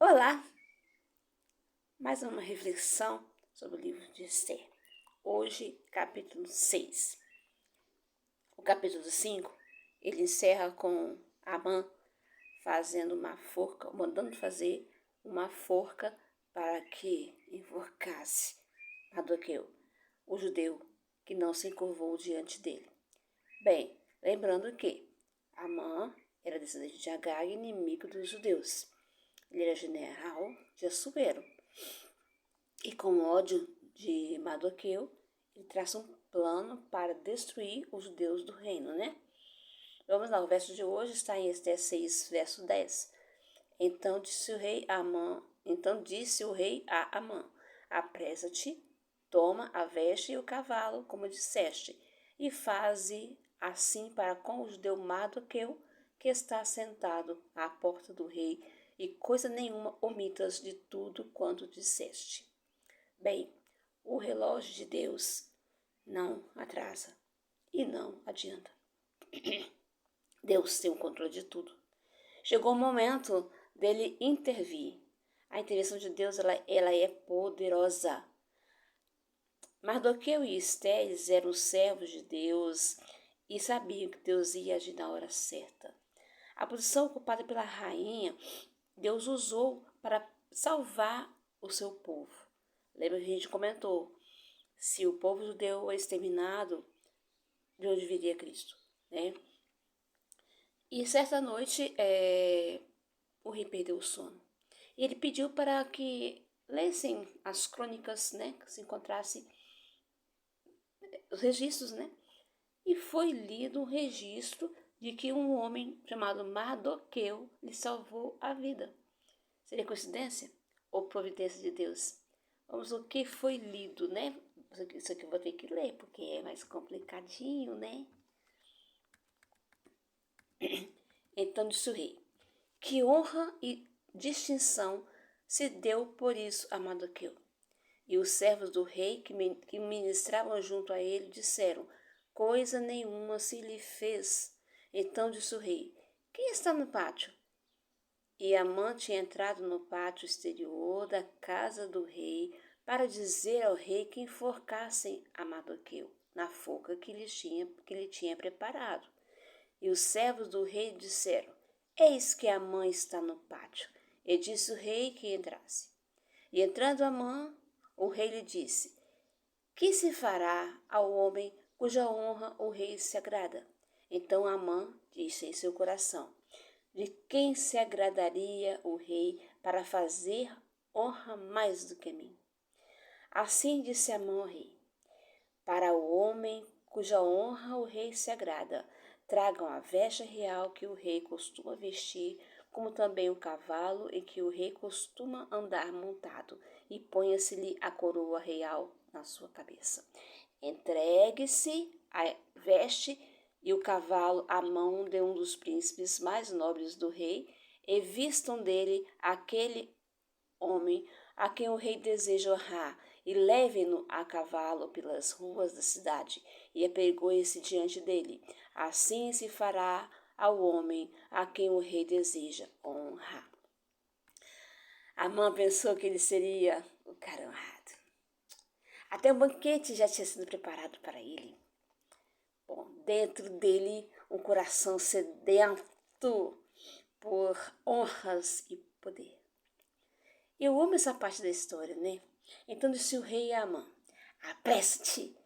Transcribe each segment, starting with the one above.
Olá! Mais uma reflexão sobre o livro de Esther. Hoje, capítulo 6. O capítulo 5, ele encerra com Amã fazendo uma forca, mandando fazer uma forca para que enforcasse Mardoqueu, o judeu que não se encurvou diante dele. Bem, lembrando que Amã era descendente de Agag, inimigo dos judeus. Ele era general de Assuero. E com ódio de Mardoqueu, ele traça um plano para destruir os judeus do reino, né? Vamos lá, o verso de hoje está em Esté 6, verso 10. Então disse o rei a Amã, apressa-te, toma a veste e o cavalo, como disseste, e faze assim para com o judeu Mardoqueu, que está sentado à porta do rei, e coisa nenhuma omitas de tudo quanto disseste. Bem, o relógio de Deus não atrasa e não adianta. Deus tem o controle de tudo. Chegou o momento dele intervir. A intervenção de Deus ela é poderosa. Mardoqueu e Esté eram servos de Deus e sabiam que Deus ia agir na hora certa. A posição ocupada pela rainha, Deus usou para salvar o seu povo. Lembra que a gente comentou, se o povo judeu é exterminado, de onde viria Cristo, né? E certa noite, o rei perdeu o sono. E ele pediu para que lessem as crônicas, né? Que se encontrasse os registros, né? E foi lido um registro de que um homem chamado Mardoqueu lhe salvou a vida. Seria coincidência ou providência de Deus? Vamos ver o que foi lido, né? Isso aqui eu vou ter que ler, porque é mais complicadinho, né? Então disse o rei, que honra e distinção se deu por isso a Mardoqueu. E os servos do rei que ministravam junto a ele disseram, coisa nenhuma se lhe fez. Então disse o rei, quem está no pátio? E Amã tinha entrado no pátio exterior da casa do rei para dizer ao rei que enforcassem a Mardoqueu na forca que lhe tinha preparado. E os servos do rei disseram, eis que Amã está no pátio. E disse o rei que entrasse. E entrando Amã, o rei lhe disse, que se fará ao homem cuja honra o rei se agrada? Então Amã disse em seu coração, de quem se agradaria o rei para fazer honra mais do que mim? Assim disse Amã ao rei, para o homem cuja honra o rei se agrada, tragam a veste real que o rei costuma vestir, como também o cavalo em que o rei costuma andar montado, e ponha-se-lhe a coroa real na sua cabeça. Entregue-se a veste e o cavalo à mão de um dos príncipes mais nobres do rei, e vistam dele aquele homem a quem o rei deseja honrar, e levem-no a cavalo pelas ruas da cidade, e apegoem-se diante dele. Assim se fará ao homem a quem o rei deseja honrar. Amã pensou que ele seria o cara honrado. Até um banquete já tinha sido preparado para ele. Bom, dentro dele um coração sedento por honras e poder. Eu amo essa parte da história, né? Então disse o rei a Amã, apressa-te,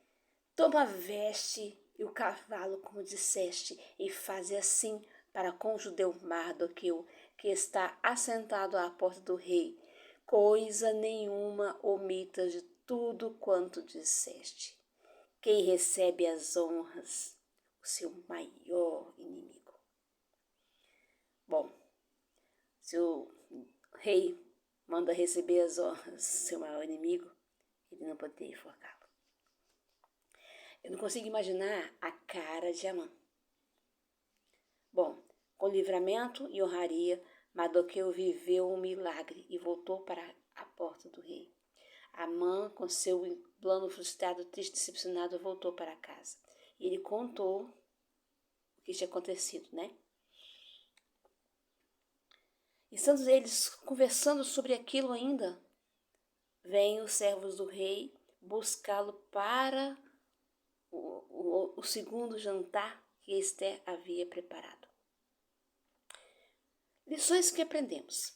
toma a veste e o cavalo, como disseste, e faze assim para com o judeu Mardoqueu, que está assentado à porta do rei. Coisa nenhuma omita de tudo quanto disseste. Quem recebe as honras, o seu maior inimigo. Bom, se o rei manda receber as honras, seu maior inimigo, ele não poderia enforcá-lo. Eu não consigo imaginar a cara de Amã. Bom, com livramento e honraria, Mardoqueu viveu um milagre e voltou para a porta do rei. Amã, com seu plano frustrado, triste e decepcionado, voltou para casa. E ele contou o que tinha acontecido, né? Estando eles conversando sobre aquilo ainda, vêm os servos do rei buscá-lo para o segundo jantar que Esther havia preparado. Lições que aprendemos.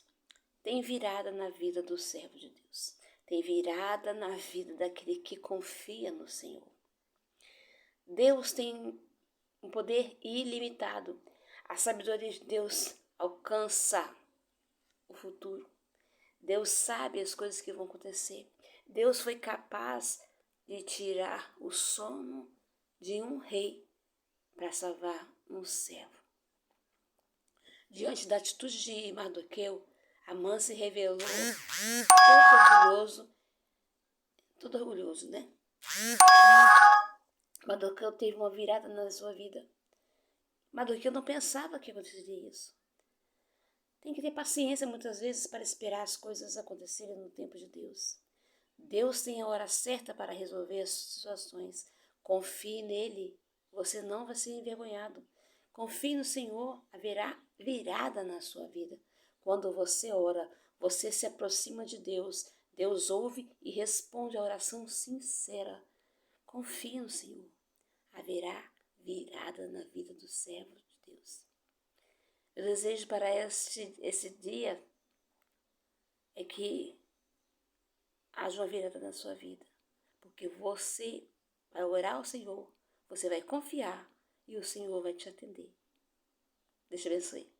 Tem virada na vida do servo de Deus. Tem virada na vida daquele que confia no Senhor. Deus tem um poder ilimitado. A sabedoria de Deus alcança o futuro. Deus sabe as coisas que vão acontecer. Deus foi capaz de tirar o sono de um rei para salvar um servo. Diante da atitude de Mardoqueu, Amã se revelou todo orgulhoso, né? Mardoqueu teve uma virada na sua vida. Mardoqueu não pensava que aconteceria isso. Tem que ter paciência muitas vezes para esperar as coisas acontecerem no tempo de Deus. Deus tem a hora certa para resolver as situações. Confie nele, você não vai ser envergonhado. Confie no Senhor, haverá virada na sua vida. Quando você ora, você se aproxima de Deus. Deus ouve e responde a oração sincera. Confie no Senhor. Haverá virada na vida do servo de Deus. Eu desejo para esse dia é que haja uma virada na sua vida. Porque você vai orar ao Senhor, você vai confiar e o Senhor vai te atender. Deus te abençoe.